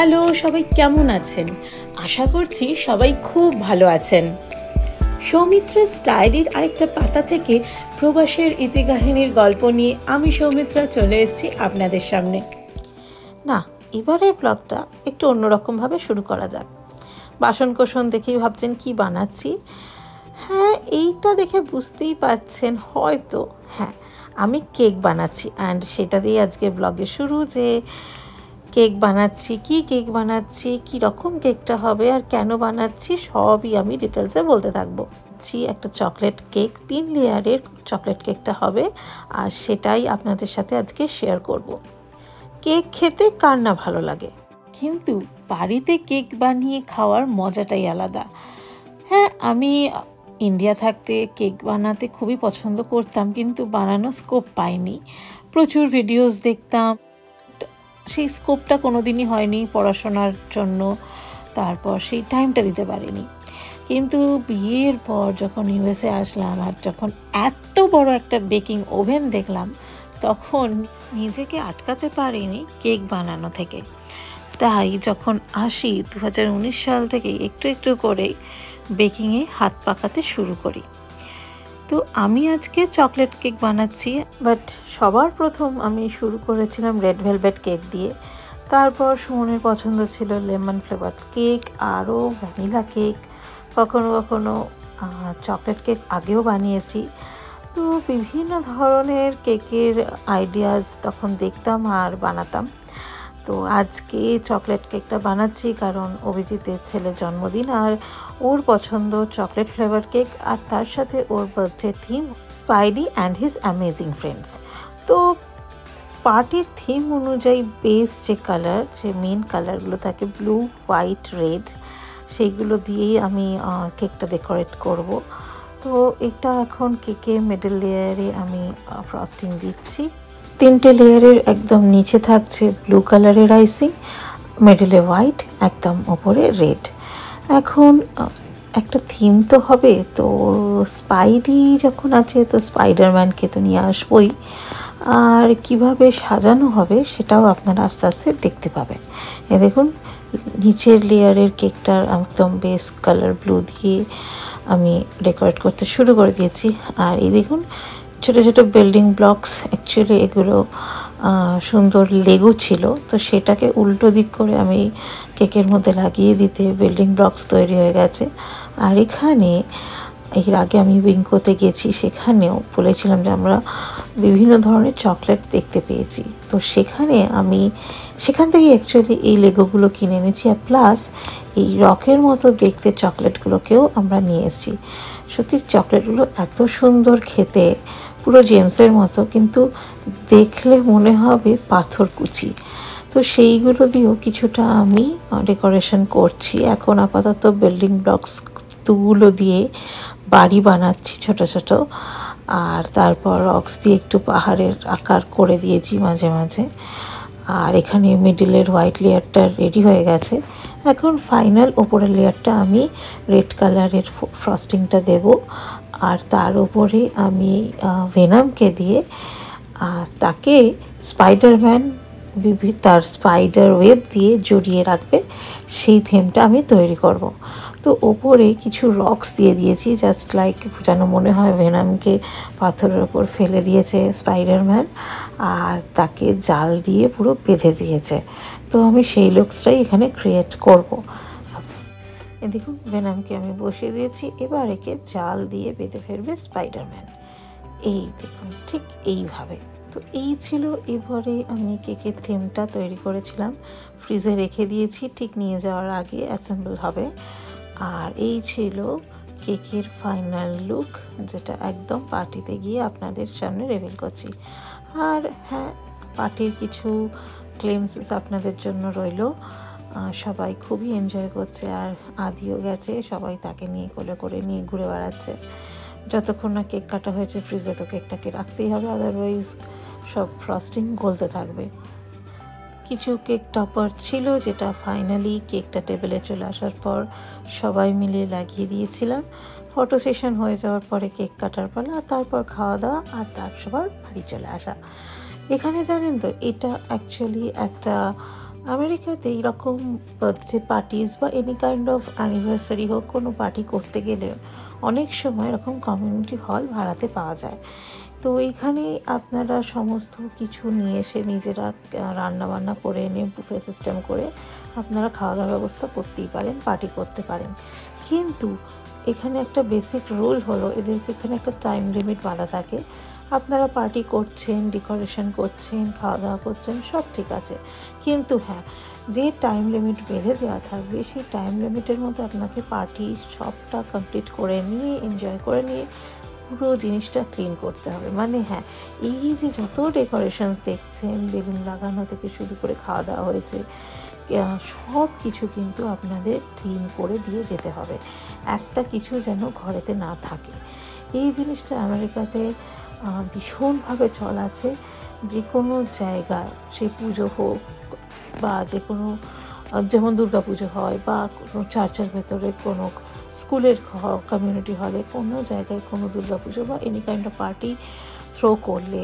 Hello, সবাই কেমন আছেন? আশা করছি সবাই খুব ভালো আছেন। সৌমিত্রা's ডায়েরির আরেকটা পাতা থেকে প্রবাসের ইতিকাহিনীর গল্প নিয়ে আমি সৌমিত্রা চলে এসেছি আপনাদের সামনে। না, এবারের ব্লগটা একটু অন্যরকমভাবে শুরু করা যাক। বাসনকোসন দেখেই ভাবছেন কি বানাচ্ছি। হ্যাঁ, এইটা দেখে বুঝতেই পারছেন হয়তো, হ্যাঁ, আমি কেক বানাচ্ছি। অ্যান্ড সেটা দিয়ে আজকে ব্লগে শুরু, যে কেক বানাচ্ছি, কি কেক বানাচ্ছি, কী রকম কেকটা হবে আর কেন বানাচ্ছি সবই আমি ডিটেলসে বলতে থাকবো। একটা চকলেট কেক, 3 লেয়ারের চকলেট কেকটা হবে, আর সেটাই আপনাদের সাথে আজকে শেয়ার করব। কেক খেতে কার না ভালো লাগে, কিন্তু বাড়িতে কেক বানিয়ে খাওয়ার মজাটাই আলাদা। হ্যাঁ, আমি ইন্ডিয়া থাকতে কেক বানাতে খুবই পছন্দ করতাম, কিন্তু বানানো স্কোপ পাইনি। প্রচুর ভিডিওস দেখতাম, সেই স্কোপটা কোনো দিনই হয়নি পড়াশোনার জন্য, তারপর সেই টাইমটা দিতে পারিনি। কিন্তু বিয়ের পর যখন ইউএসএ আসলাম আর যখন এত বড় একটা বেকিং ওভেন দেখলাম, তখন নিজেকে আটকাতে পারিনি কেক বানানো থেকে। তাই যখন আসি 2019 সাল থেকে একটু একটু করে বেকিংয়ে হাত পাকাতে শুরু করি। তো আমি আজকে চকলেট কেক বানাচ্ছি, বাট সবার প্রথম আমি শুরু করেছিলাম রেড ভেলভেট কেক দিয়ে। তারপর সুমনের পছন্দ ছিল লেমন ফ্লেভার কেক, আরও ভ্যানিলা কেক, কখনো কখনো চকলেট কেক আগেও বানিয়েছি। তো বিভিন্ন ধরনের কেকের আইডিয়াস তখন দেখতাম আর বানাতাম। তো আজকে চকলেট কেকটা বানাচ্ছি কারণ অভিজিতের ছেলের জন্মদিন, আর ওর পছন্দ চকলেট ফ্লেভার কেক, আর তার সাথে ওর birthday theme Spidey and his amazing friends. তো পার্টির থিম অনুযায়ী বেস যে কালার, যে মেন কালারগুলো থাকে ব্লু, হোয়াইট, রেড, সেইগুলো দিয়েই আমি কেকটা ডেকোরেট করব। তো এটা এখন কেকের মিডল লেয়ারে আমি ফ্রস্টিং দিচ্ছি। 3টে লেয়ারের একদম নিচে থাকছে ব্লু কালারের আইসিং, মিডলে হোয়াইট, একদম ওপরে রেড। এখন একটা থিম তো হবে, তো স্পাইডি যখন আছে তো স্পাইডারম্যানকে তো নিয়ে আসবই, আর কিভাবে সাজানো হবে সেটাও আপনারা আস্তে আস্তে দেখতে পাবেন। এ দেখুন, নিচের লেয়ারের কেকটার একদম বেস কালার ব্লু দিয়ে আমি ডেকোরেট করতে শুরু করে দিয়েছি। আর এই দেখুন ছোটো ছোটো বিল্ডিং ব্লকস, অ্যাকচুয়ালি এগুলো সুন্দর লেগো ছিল, তো সেটাকে উল্টো দিক করে আমি কেকের মধ্যে লাগিয়ে দিতে বিল্ডিং ব্লকস তৈরি হয়ে গেছে। আর এখানে এর আগে আমি উইঙ্কোতে গেছি, সেখানেও বলেছিলাম যে আমরা বিভিন্ন ধরনের চকলেট দেখতে পেয়েছি, তো সেখান থেকে অ্যাকচুয়ালি এই লেগোগুলো কিনে এনেছি। আর প্লাস এই রকের মতো দেখতে চকলেটগুলোকেও আমরা নিয়ে এসেছি। সত্যি চকলেটগুলো এত সুন্দর খেতে, পুরো জেমসের মতো, কিন্তু দেখলে মনে হবে পাথরকুচি। তো সেইগুলো দিয়েও কিছুটা আমি ডেকোরেশন করছি। এখন আপাতত বিল্ডিং ব্লকস তুগুলো দিয়ে বাড়ি বানাচ্ছি ছোট ছোট, আর তারপর রক্স দিয়ে একটু পাহাড়ের আকার করে দিয়েছি মাঝে মাঝে। আর এখানে মিডিলের হোয়াইট লেয়ারটা রেডি হয়ে গেছে। এখন ফাইনাল ওপরের লেয়ারটা আমি রেড কালারের ফ্রস্টিংটা দেব, আর তার উপরে আমি ভেনামকে দিয়ে আর তাকে স্পাইডারম্যান তার স্পাইডার ওয়েব দিয়ে জড়িয়ে রাখবে, সেই থিমটা আমি তৈরি করব। তো ওপরে কিছু রক্স দিয়ে দিয়েছি, জাস্ট লাইক যেন মনে হয় ভেনামকে পাথরের ওপর ফেলে দিয়েছে স্পাইডারম্যান, আর তাকে জাল দিয়ে পুরো বেঁধে দিয়েছে। তো আমি সেই লুকসটাই এখানে ক্রিয়েট করব। দেখুন, ভেনামকে আমি বসিয়ে দিয়েছি, এবার একে জাল দিয়ে বেঁধে ফেলবে স্পাইডারম্যান। এই দেখুন, ঠিক এইভাবে। তো এই ছিল এবারে আমি কেকের থিমটা তৈরি করেছিলাম, ফ্রিজে রেখে দিয়েছি, ঠিক নিয়ে যাওয়ার আগে অ্যাসেম্বল হবে। আর এই ছিল কেকের ফাইনাল লুক, যেটা একদম পার্টিতে গিয়ে আপনাদের সামনে রিভিল করছি। আর হ্যাঁ, পার্টির কিছু ক্লেমস আপনাদের জন্য রইল। সবাই খুবই এনজয় করছে, আর আদিও গেছে, সবাই তাকে নিয়ে কোলে করে নিয়ে ঘুরে বেড়াচ্ছে। যতক্ষণ না কেক কাটা হয়েছে ফ্রিজে তো কেকটাকে রাখতেই হবে, আদারওয়াইজ সব ফ্রস্টিং গলতে থাকবে। কিছু কেক টপার ছিল, যেটা ফাইনালি কেকটা টেবিলে চলে আসার পর সবাই মিলে লাগিয়ে দিয়েছিলাম। ফটো সেশন হয়ে যাওয়ার পরে কেক কাটার পালা, তারপর খাওয়া দাওয়া, আর তারপর বাড়ি চলে আসা। এখানে জানেন তো, এটা অ্যাকচুয়ালি একটা আমেরিকাতে এইরকম বার্থডে পার্টিস বা এনি কাইন্ড অফ অ্যানিভার্সারি হোক, কোনো পার্টি করতে গেলে অনেক সময় এরকম কমিউনিটি হল ভাড়াতে পাওয়া যায়। তো এইখানে আপনারা সমস্ত কিছু নিয়ে এসে নিজেরা রান্নাবান্না করে এনে বুফে সিস্টেম করে আপনারা খাওয়া দাওয়ার ব্যবস্থা করতেই পারেন, পার্টি করতে পারেন। কিন্তু এখানে একটা বেসিক রুল হলো, এদেরকে এখানে একটা টাইম লিমিট বাঁধা থাকে। আপনারা পার্টি করছেন, ডেকোরেশন করছেন, খাওয়া দাওয়া করছেন, সব ঠিক আছে, কিন্তু হ্যাঁ, যে টাইম লিমিট বেঁধে দেওয়া থাকবে সেই টাইম লিমিটের মধ্যে আপনাকে পার্টি সবটা কমপ্লিট করে নিয়ে, এনজয় করে নিয়ে পুরো জিনিসটা ক্লিন করতে হবে। মানে হ্যাঁ, এই যে যত ডেকোরেশনস দেখছেন, বেলুন লাগানো থেকে শুরু করে খাওয়া দাওয়া হয়েছে, সব কিছু কিন্তু আপনাদের ক্লিন করে দিয়ে যেতে হবে, একটা কিছু যেন ঘরেতে না থাকে। এই জিনিসটা আমেরিকাতে ভীষণভাবে চল আছে। যে কোনো জায়গায়, সে পুজো হোক বা যে কোনো, যেমন দুর্গা পুজো হয় বা কোনো চার্চের ভেতরে, কোনো স্কুলের কমিউনিটি হলে, কোনো জায়গায় কোনো দুর্গা পুজো বা any kind of party throw করলে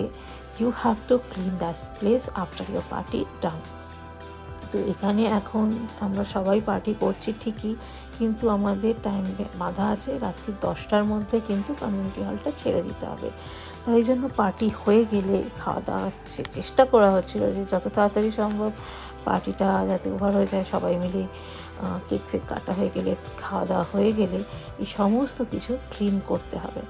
you have to clean that place after your party done. তো এখানে এখন আমরা সবাই পার্টি করছি ঠিকই, কিন্তু আমাদের টাইম বাঁধা আছে, রাত্রি 10টার মধ্যে কিন্তু কমিউনিটি হলটা ছেড়ে দিতে হবে। তাই জন্য পার্টি হয়ে গেলে খাওয়া দাওয়ার চেষ্টা করা হচ্ছিল যে যত তাড়াতাড়ি সম্ভব পার্টিটা যাতে ওভার হয়ে যায়, সবাই মিলে কেক ফেক কাটা হয়ে গেলে, খাওয়া দাওয়া হয়ে গেলে এই সমস্ত কিছু ক্লিন করতে হবে।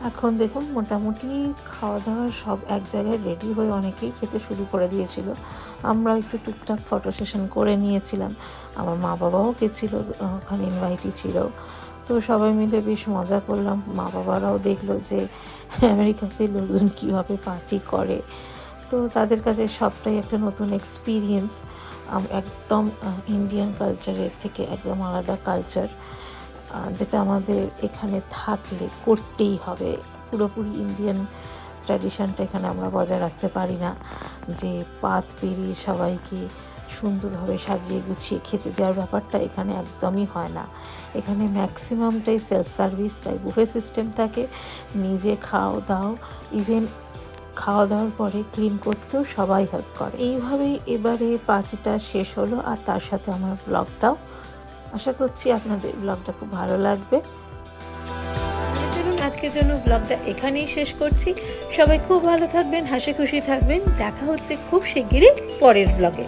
এখন দেখুন মোটামুটি খাওয়া দাওয়ার সব এক জায়গায় রেডি হয়ে অনেকেই খেতে শুরু করে দিয়েছিল। আমরা একটু টুকটাক ফটো সেশন করে নিয়েছিলাম। আমার মা বাবাও গেছিলো, ওখানে ইনভাইটই ছিল। তো সবাই মিলে বেশ মজা করলাম। মা বাবারাও দেখলো যে আমেরিকাতে লোকজন কীভাবে পার্টি করে। তো তাদের কাছে সবটাই একটা নতুন এক্সপিরিয়েন্স, একদম ইন্ডিয়ান কালচারের থেকে একদম আলাদা কালচার, যেটা আমাদের এখানে থাকলে করতেই হবে। পুরোপুরি ইন্ডিয়ান ট্র্যাডিশনটা এখানে আমরা বজায় রাখতে পারি না, যে পাত পেরিয়ে সবাইকে সুন্দরভাবে সাজিয়ে গুছিয়ে খেতে দেওয়ার ব্যাপারটা এখানে একদমই হয় না। এখানে ম্যাক্সিমামটাই সেলফ সার্ভিস, তাই বুফে সিস্টেম থাকে, নিজে খাও দাও, ইভেন খাওয়া দাওয়ার পরে ক্লিন করতেও সবাই হেল্প করে। এইভাবেই এবারে পার্টিটা শেষ হলো, আর তার সাথে আমার ব্লগটাও। আশা করছি আপনাদের ব্লগটা খুব ভালো লাগবে। আজকের জন্য ব্লগটা এখানেই শেষ করছি। সবাই খুব ভালো থাকবেন, হাসি খুশি থাকবেন। দেখা হচ্ছে খুব শিগগিরই পরের ব্লগে।